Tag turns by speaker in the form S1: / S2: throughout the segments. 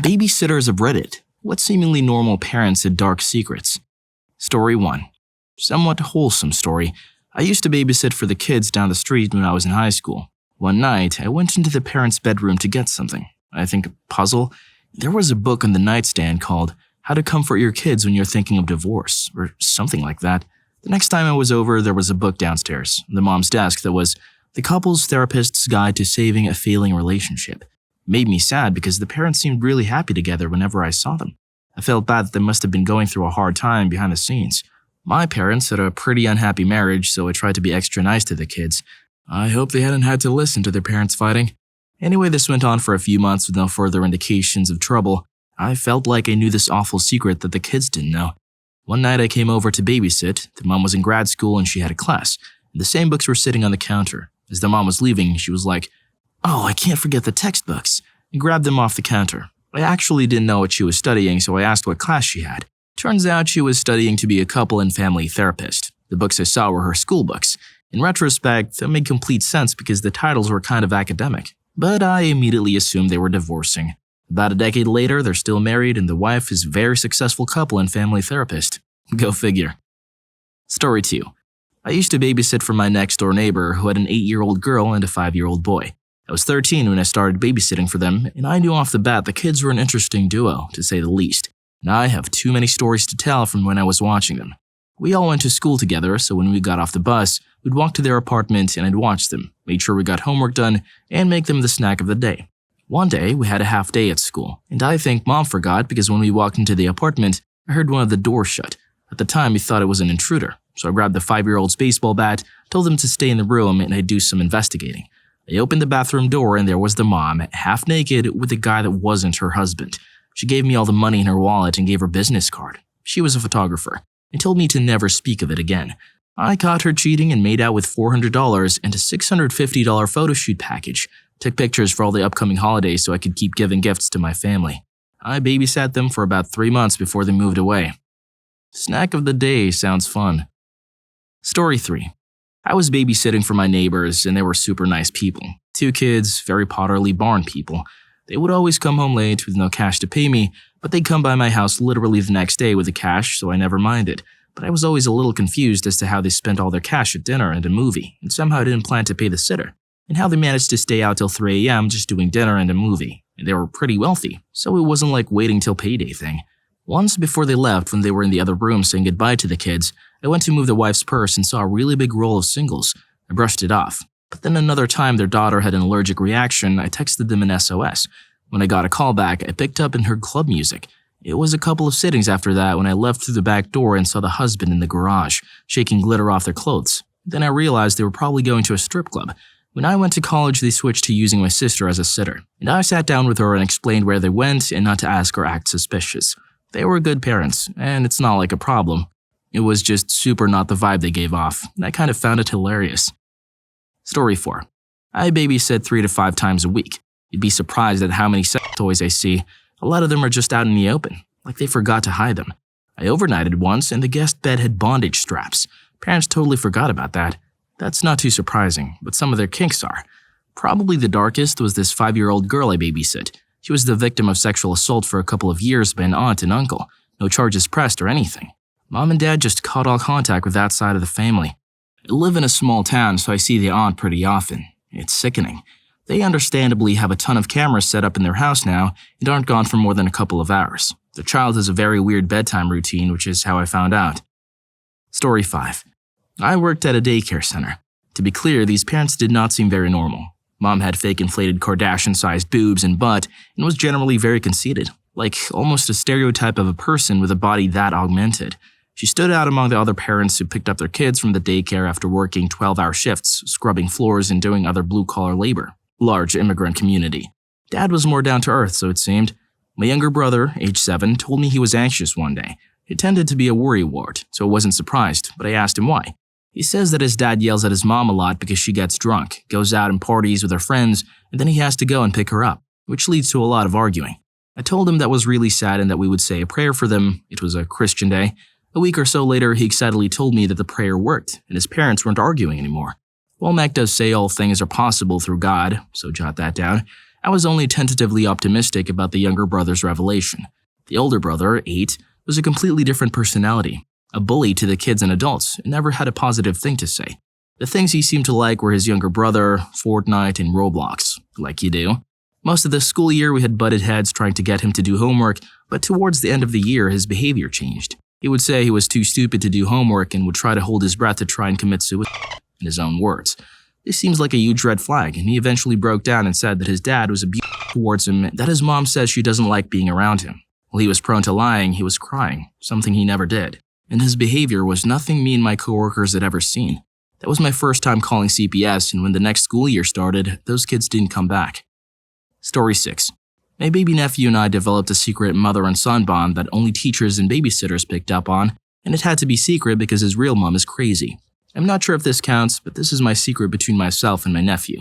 S1: Babysitters of Reddit. What seemingly normal parents had dark secrets? Story 1. Somewhat wholesome story. I used to babysit for the kids down the street when I was in high school. One night, I went into the parents' bedroom to get something. I think a puzzle. There was a book on the nightstand called How to Comfort Your Kids When You're Thinking of Divorce, or something like that. The next time I was over, there was a book downstairs, on the mom's desk that was The Couples Therapist's Guide to Saving a Failing Relationship. It made me sad because the parents seemed really happy together whenever I saw them. I felt bad that they must have been going through a hard time behind the scenes. My parents had a pretty unhappy marriage, so I tried to be extra nice to the kids. I hope they hadn't had to listen to their parents fighting. Anyway, this went on for a few months with no further indications of trouble. I felt like I knew this awful secret that the kids didn't know. One night I came over to babysit. The mom was in grad school and she had a class. The same books were sitting on the counter. As the mom was leaving, she was like, "Oh, I can't forget the textbooks," and grabbed them off the counter. I actually didn't know what she was studying, so I asked what class she had. Turns out she was studying to be a couple and family therapist. The books I saw were her school books. In retrospect, that made complete sense because the titles were kind of academic. But I immediately assumed they were divorcing. About a decade later, they're still married and the wife is a very successful couple and family therapist. Go figure. Story 2. I used to babysit for my next-door neighbor who had an 8-year-old girl and a 5-year-old boy. I was 13 when I started babysitting for them, and I knew off the bat the kids were an interesting duo, to say the least. And I have too many stories to tell from when I was watching them. We all went to school together, so when we got off the bus, we'd walk to their apartment and I'd watch them, make sure we got homework done, and make them the snack of the day. One day, we had a half day at school, and I think Mom forgot because when we walked into the apartment, I heard one of the doors shut. At the time, we thought it was an intruder, so I grabbed the 5-year-old's baseball bat, told them to stay in the room, and I'd do some investigating. I opened the bathroom door and there was the mom, half naked, with a guy that wasn't her husband. She gave me all the money in her wallet and gave her business card. She was a photographer and told me to never speak of it again. I caught her cheating and made out with $400 and a $650 photo shoot package. Took pictures for all the upcoming holidays so I could keep giving gifts to my family. I babysat them for about 3 months before they moved away. Snack of the day sounds fun. Story 3. I was babysitting for my neighbors and they were super nice people. 2 kids, very Potterly Barn people. They would always come home late with no cash to pay me, but they'd come by my house literally the next day with the cash, so I never minded. But I was always a little confused as to how they spent all their cash at dinner and a movie, and somehow didn't plan to pay the sitter, and how they managed to stay out till 3 a.m. just doing dinner and a movie. And they were pretty wealthy, so it wasn't like waiting till payday thing. Once before they left, when they were in the other room saying goodbye to the kids, I went to move the wife's purse and saw a really big roll of singles. I brushed it off. But then another time their daughter had an allergic reaction, I texted them an SOS. When I got a call back, I picked up and heard club music. It was a couple of sittings after that when I left through the back door and saw the husband in the garage, shaking glitter off their clothes. Then I realized they were probably going to a strip club. When I went to college, they switched to using my sister as a sitter, and I sat down with her and explained where they went and not to ask or act suspicious. They were good parents, and it's not like a problem. It was just super not the vibe they gave off, and I kind of found it hilarious. Story 4. I babysit 3 to 5 times a week. You'd be surprised at how many sex toys I see. A lot of them are just out in the open, like they forgot to hide them. I overnighted once and the guest bed had bondage straps. Parents totally forgot about that. That's not too surprising, but some of their kinks are. Probably the darkest was this 5-year-old girl I babysit. She was the victim of sexual assault for a couple of years by an aunt and uncle. No charges pressed or anything. Mom and dad just cut all contact with that side of the family. I live in a small town, so I see the aunt pretty often. It's sickening. They understandably have a ton of cameras set up in their house now and aren't gone for more than a couple of hours. The child has a very weird bedtime routine, which is how I found out. Story 5. I worked at a daycare center. To be clear, these parents did not seem very normal. Mom had fake inflated Kardashian-sized boobs and butt and was generally very conceited, like almost a stereotype of a person with a body that augmented. She stood out among the other parents who picked up their kids from the daycare after working 12-hour shifts, scrubbing floors and doing other blue-collar labor. Large immigrant community. Dad was more down to earth, so it seemed. My younger brother, age 7, told me he was anxious one day. It tended to be a worry ward, so I wasn't surprised, but I asked him why. He says that his dad yells at his mom a lot because she gets drunk, goes out and parties with her friends, and then he has to go and pick her up, which leads to a lot of arguing. I told him that was really sad and that we would say a prayer for them. It was a Christian day. A week or so later, he excitedly told me that the prayer worked and his parents weren't arguing anymore. While Mac does say all things are possible through God, so jot that down, I was only tentatively optimistic about the younger brother's revelation. The older brother, 8, was a completely different personality, a bully to the kids and adults, and never had a positive thing to say. The things he seemed to like were his younger brother, Fortnite, and Roblox, like you do. Most of the school year we had butted heads trying to get him to do homework, but towards the end of the year his behavior changed. He would say he was too stupid to do homework and would try to hold his breath to try and commit suicide, in his own words. This seems like a huge red flag, and he eventually broke down and said that his dad was abusive towards him and that his mom says she doesn't like being around him. While he was prone to lying, he was crying, something he never did. And his behavior was nothing me and my coworkers had ever seen. That was my first time calling CPS, and when the next school year started, those kids didn't come back. Story 6. My baby nephew and I developed a secret mother and son bond that only teachers and babysitters picked up on, and it had to be secret because his real mom is crazy. I'm not sure if this counts, but this is my secret between myself and my nephew.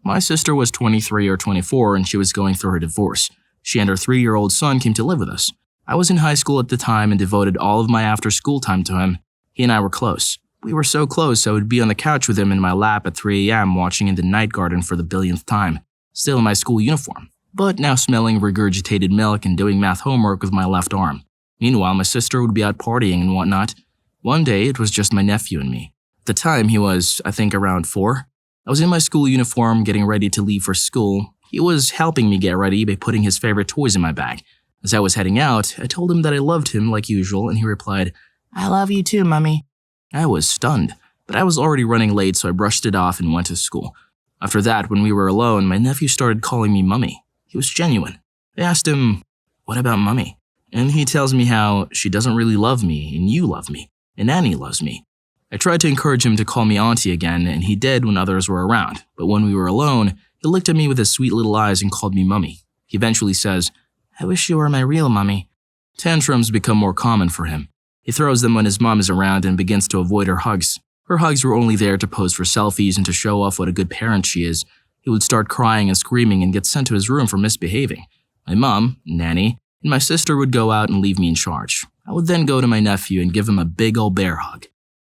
S1: My sister was 23 or 24 and she was going through her divorce. She and her 3-year-old son came to live with us. I was in high school at the time and devoted all of my after-school time to him. He and I were close. We were so close I would be on the couch with him in my lap at 3 a.m. watching In the Night Garden for the billionth time, still in my school uniform, but now smelling regurgitated milk and doing math homework with my left arm. Meanwhile, my sister would be out partying and whatnot. One day, it was just my nephew and me. At the time, he was, I think, around 4. I was in my school uniform getting ready to leave for school. He was helping me get ready by putting his favorite toys in my bag. As I was heading out, I told him that I loved him like usual, and he replied, "I love you too, Mummy." I was stunned, but I was already running late, so I brushed it off and went to school. After that, when we were alone, my nephew started calling me Mummy. He was genuine. I asked him, "What about Mummy?" And he tells me how she doesn't really love me, and you love me, and Annie loves me. I tried to encourage him to call me Auntie again, and he did when others were around, but when we were alone, he looked at me with his sweet little eyes and called me Mummy. He eventually says, "I wish you were my real Mummy." Tantrums become more common for him. He throws them when his mom is around and begins to avoid her hugs. Her hugs were only there to pose for selfies and to show off what a good parent she is. He would start crying and screaming and get sent to his room for misbehaving. My mom, Nanny, and my sister would go out and leave me in charge. I would then go to my nephew and give him a big old bear hug.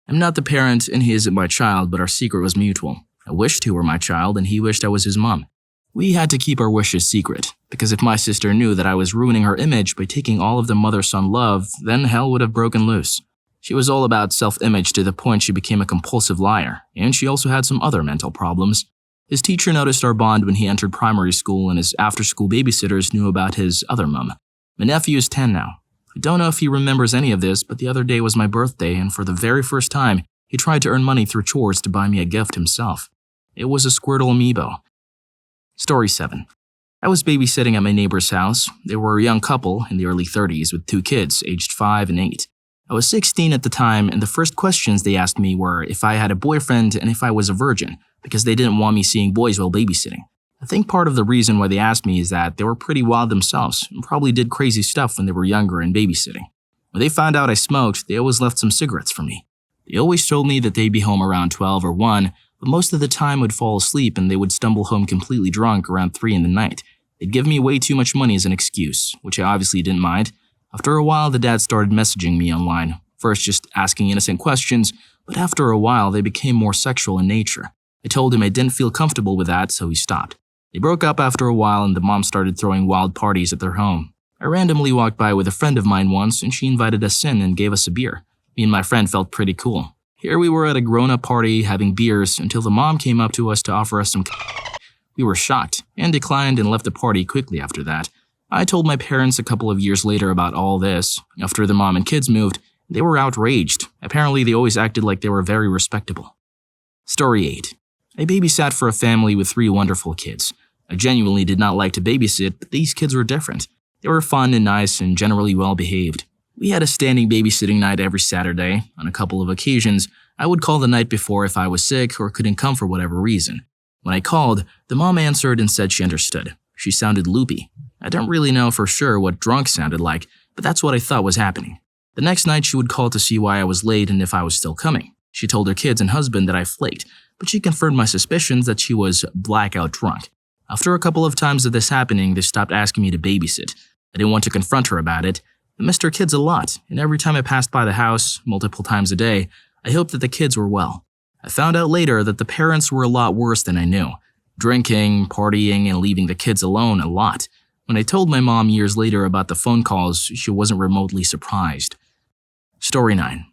S1: I'm not the parent and he isn't my child, but our secret was mutual. I wished he were my child and he wished I was his mom. We had to keep our wishes secret, because if my sister knew that I was ruining her image by taking all of the mother-son love, then hell would have broken loose. She was all about self-image to the point she became a compulsive liar, and she also had some other mental problems. His teacher noticed our bond when he entered primary school, and his after-school babysitters knew about his other mom. My nephew is 10 now. I don't know if he remembers any of this, but the other day was my birthday, and for the very first time, he tried to earn money through chores to buy me a gift himself. It was a Squirtle amiibo. Story 7. I was babysitting at my neighbor's house. They were a young couple in the early 30s with 2 kids, aged 5 and 8. I was 16 at the time, and the first questions they asked me were if I had a boyfriend and if I was a virgin, because they didn't want me seeing boys while babysitting. I think part of the reason why they asked me is that they were pretty wild themselves and probably did crazy stuff when they were younger and babysitting. When they found out I smoked, they always left some cigarettes for me. They always told me that they'd be home around 12 or 1, but most of the time would fall asleep and they would stumble home completely drunk around 3 in the night. They'd give me way too much money as an excuse, which I obviously didn't mind. After a while, the dad started messaging me online, first just asking innocent questions, but after a while they became more sexual in nature. I told him I didn't feel comfortable with that, so he stopped. They broke up after a while and the mom started throwing wild parties at their home. I randomly walked by with a friend of mine once and she invited us in and gave us a beer. Me and my friend felt pretty cool. Here we were at a grown-up party having beers until the mom came up to us to offer us some We were shocked and declined and left the party quickly after that. I told my parents a couple of years later about all this. After the mom and kids moved, they were outraged. Apparently they always acted like they were very respectable. Story 8. I babysat for a family with 3 wonderful kids. I genuinely did not like to babysit, but these kids were different. They were fun and nice and generally well behaved. We had a standing babysitting night every Saturday. On a couple of occasions, I would call the night before if I was sick or couldn't come for whatever reason. When I called, the mom answered and said she understood. She sounded loopy. I don't really know for sure what drunk sounded like, but that's what I thought was happening. The next night she would call to see why I was late and if I was still coming. She told her kids and husband that I flaked, but she confirmed my suspicions that she was blackout drunk. After a couple of times of this happening, they stopped asking me to babysit. I didn't want to confront her about it. I missed her kids a lot, and every time I passed by the house, multiple times a day, I hoped that the kids were well. I found out later that the parents were a lot worse than I knew. drinking, partying, and leaving the kids alone a lot. When I told my mom years later about the phone calls, she wasn't remotely surprised. Story 9.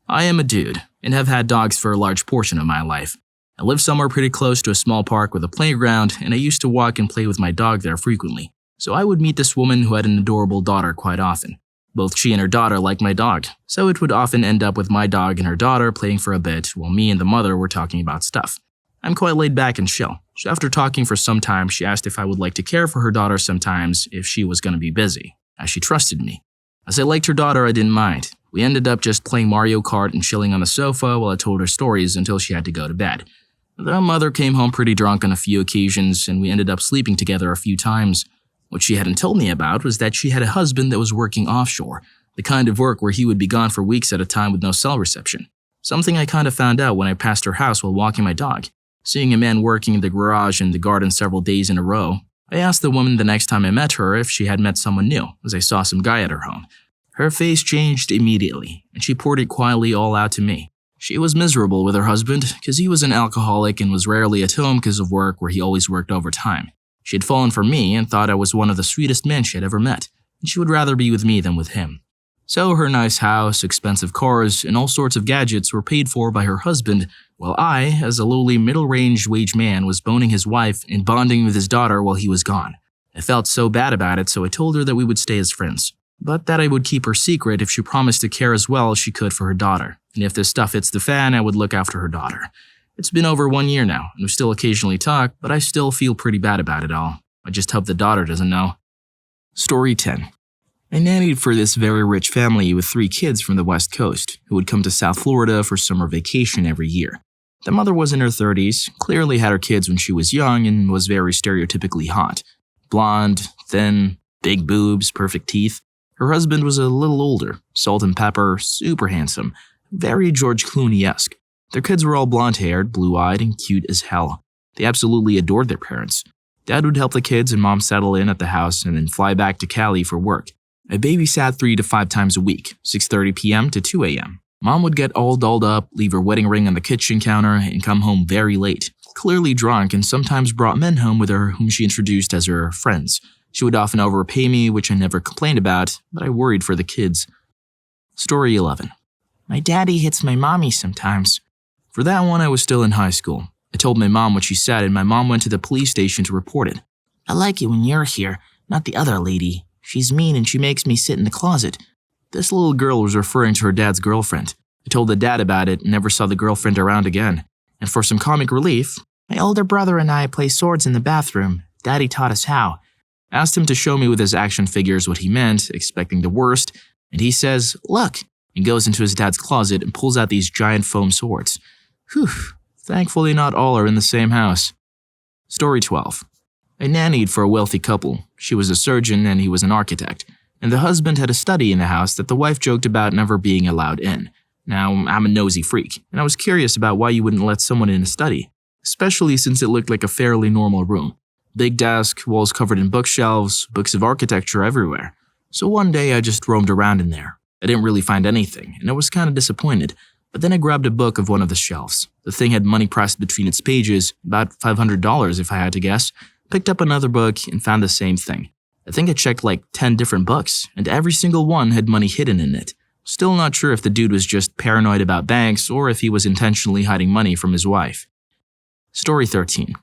S1: I am a dude, and have had dogs for a large portion of my life. I live somewhere pretty close to a small park with a playground, and I used to walk and play with my dog there frequently. So I would meet this woman who had an adorable daughter quite often. Both she and her daughter liked my dog, so it would often end up with my dog and her daughter playing for a bit while me and the mother were talking about stuff. I'm quite laid back and chill, so after talking for some time, she asked if I would like to care for her daughter sometimes if she was going to be busy, as she trusted me. As I liked her daughter, I didn't mind. We ended up just playing Mario Kart and chilling on the sofa while I told her stories until she had to go to bed. The mother came home pretty drunk on a few occasions, and we ended up sleeping together a few times. What she hadn't told me about was that she had a husband that was working offshore, the kind of work where he would be gone for weeks at a time with no cell reception. Something I kind of found out when I passed her house while walking my dog. Seeing a man working in the garage and the garden several days in a row, I asked the woman the next time I met her if she had met someone new, as I saw some guy at her home. Her face changed immediately, and she poured it quietly all out to me. She was miserable with her husband because he was an alcoholic and was rarely at home because of work where he always worked overtime. She had fallen for me and thought I was one of the sweetest men she had ever met, and she would rather be with me than with him. So her nice house, expensive cars, and all sorts of gadgets were paid for by her husband, while I, as a lowly middle-range wage man, was boning his wife and bonding with his daughter while he was gone. I felt so bad about it, so I told her that we would stay as friends, but that I would keep her secret if she promised to care as well as she could for her daughter, and if this stuff hits the fan, I would look after her daughter. It's been over 1 year now, and we still occasionally talk, but I still feel pretty bad about it all. I just hope the daughter doesn't know. Story 10. I nannied for this very rich family with 3 kids from the West Coast who would come to South Florida for summer vacation every year. The mother was in her 30s, clearly had her kids when she was young, and was very stereotypically hot. Blonde, thin, big boobs, perfect teeth. Her husband was a little older, salt and pepper, super handsome, very George Clooney-esque. Their kids were all blonde-haired, blue-eyed, and cute as hell. They absolutely adored their parents. Dad would help the kids and mom settle in at the house and then fly back to Cali for work. I babysat 3 to 5 times a week, 6:30 p.m. to 2 a.m. Mom would get all dolled up, leave her wedding ring on the kitchen counter, and come home very late, clearly drunk, and sometimes brought men home with her whom she introduced as her friends. She would often overpay me, which I never complained about, but I worried for the kids. Story 11. My daddy hits my mommy sometimes. For that one, I was still in high school. I told my mom what she said, and my mom went to the police station to report it. I like it when you're here, not the other lady. She's mean and she makes me sit in the closet. This little girl was referring to her dad's girlfriend. I told the dad about it and never saw the girlfriend around again. And for some comic relief, my older brother and I play swords in the bathroom. Daddy taught us how. I asked him to show me with his action figures what he meant, expecting the worst, and he says, "Look," and goes into his dad's closet and pulls out these giant foam swords. Whew, thankfully not all are in the same house. Story 12. I nannied for a wealthy couple. She was a surgeon and he was an architect, and the husband had a study in the house that the wife joked about never being allowed in. Now, I'm a nosy freak, and I was curious about why you wouldn't let someone in a study, especially since it looked like a fairly normal room. Big desk, walls covered in bookshelves, books of architecture everywhere. So one day I just roamed around in there. I didn't really find anything, and I was kind of disappointed, but then I grabbed a book of one of the shelves. The thing had money pressed between its pages, about $500 if I had to guess. Picked up another book and found the same thing. I think I checked like 10 different books, and every single one had money hidden in it. Still not sure if the dude was just paranoid about banks or if he was intentionally hiding money from his wife. Story 13.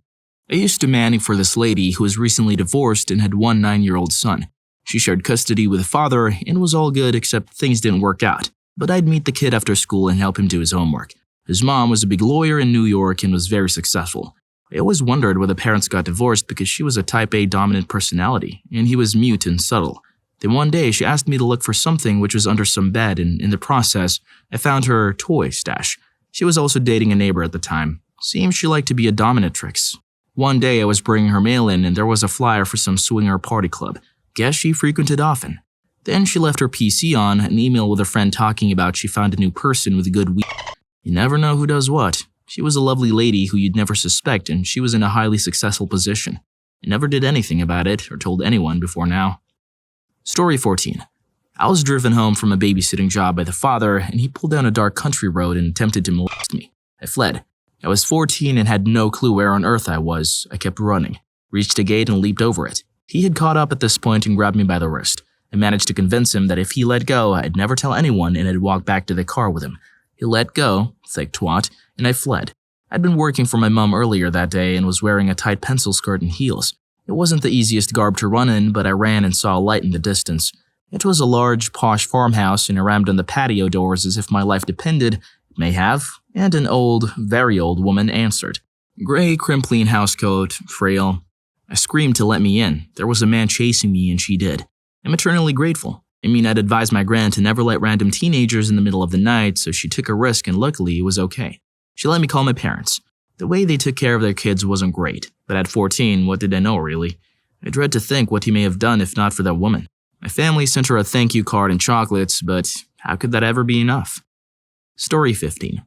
S1: I used to nanny for this lady who was recently divorced and had one 9-year-old son. She shared custody with the father and was all good except things didn't work out. But I'd meet the kid after school and help him do his homework. His mom was a big lawyer in New York and was very successful. I always wondered why the parents got divorced because she was a type A dominant personality, and he was mute and subtle. Then one day she asked me to look for something which was under some bed, and in the process, I found her toy stash. She was also dating a neighbor at the time. Seems she liked to be a dominatrix. One day I was bringing her mail in and there was a flyer for some swinger party club. Guess she frequented often. Then she left her PC on, an email with a friend talking about she found a new person with a good week. You never know who does what. She was a lovely lady who you'd never suspect, and she was in a highly successful position. I never did anything about it or told anyone before now. Story 14. I was driven home from a babysitting job by the father, and he pulled down a dark country road and attempted to molest me. I fled. I was 14 and had no clue where on earth I was. I kept running, reached a gate and leaped over it. He had caught up at this point and grabbed me by the wrist. I managed to convince him that if he let go, I'd never tell anyone and I'd walk back to the car with him. He let go, thick twat, and I fled. I'd been working for my mom earlier that day and was wearing a tight pencil skirt and heels. It wasn't the easiest garb to run in, but I ran and saw a light in the distance. It was a large, posh farmhouse, and I rammed on the patio doors as if my life depended. It may have, and an old, very old woman answered. Gray, crimply housecoat, frail. I screamed to let me in. There was a man chasing me, and she did. I'm eternally grateful. I'd advised my gran to never let random teenagers in the middle of the night, so she took a risk and luckily it was okay. She let me call my parents. The way they took care of their kids wasn't great, but at 14, what did I know really? I dread to think what he may have done if not for that woman. My family sent her a thank you card and chocolates, but how could that ever be enough? Story 15.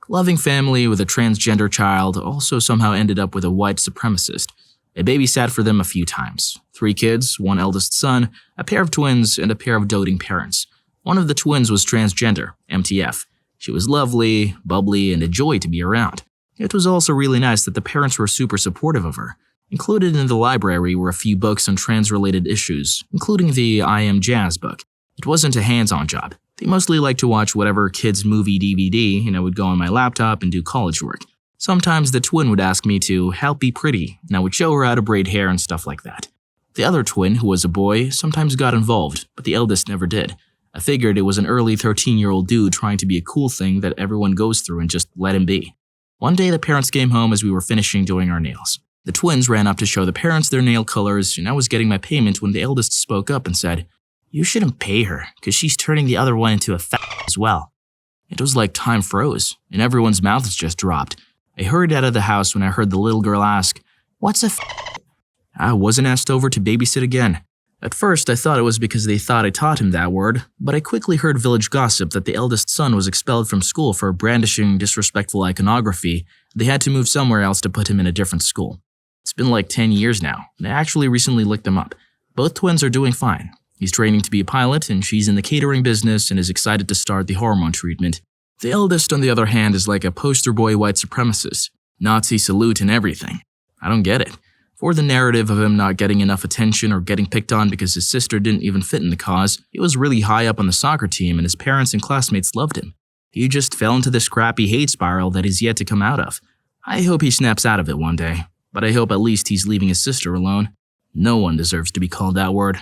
S1: Loving family with a transgender child also somehow ended up with a white supremacist. I babysat for them a few times. 3 kids, 1 eldest son, a pair of twins, and a pair of doting parents. One of the twins was transgender, MTF. She was lovely, bubbly, and a joy to be around. It was also really nice that the parents were super supportive of her. Included in the library were a few books on trans-related issues, including the I Am Jazz book. It wasn't a hands-on job. They mostly liked to watch whatever kids' movie DVD, and I would go on my laptop and do college work. Sometimes the twin would ask me to help be pretty, and I would show her how to braid hair and stuff like that. The other twin, who was a boy, sometimes got involved, but the eldest never did. I figured it was an early 13-year-old dude trying to be a cool thing that everyone goes through and just let him be. One day the parents came home as we were finishing doing our nails. The twins ran up to show the parents their nail colors, and I was getting my payment when the eldest spoke up and said, "You shouldn't pay her, because she's turning the other one into a as well." It was like time froze, and everyone's mouths just dropped. I hurried out of the house when I heard the little girl ask, "What's a I wasn't asked over to babysit again. At first, I thought it was because they thought I taught him that word, but I quickly heard village gossip that the eldest son was expelled from school for brandishing disrespectful iconography. They had to move somewhere else to put him in a different school. It's been like 10 years now, and I actually recently looked him up. Both twins are doing fine. He's training to be a pilot, and she's in the catering business and is excited to start the hormone treatment. The eldest, on the other hand, is like a poster boy white supremacist. Nazi salute and everything. I don't get it. For the narrative of him not getting enough attention or getting picked on because his sister didn't even fit in the cause, he was really high up on the soccer team and his parents and classmates loved him. He just fell into this crappy hate spiral that he's yet to come out of. I hope he snaps out of it one day, but I hope at least he's leaving his sister alone. No one deserves to be called that word.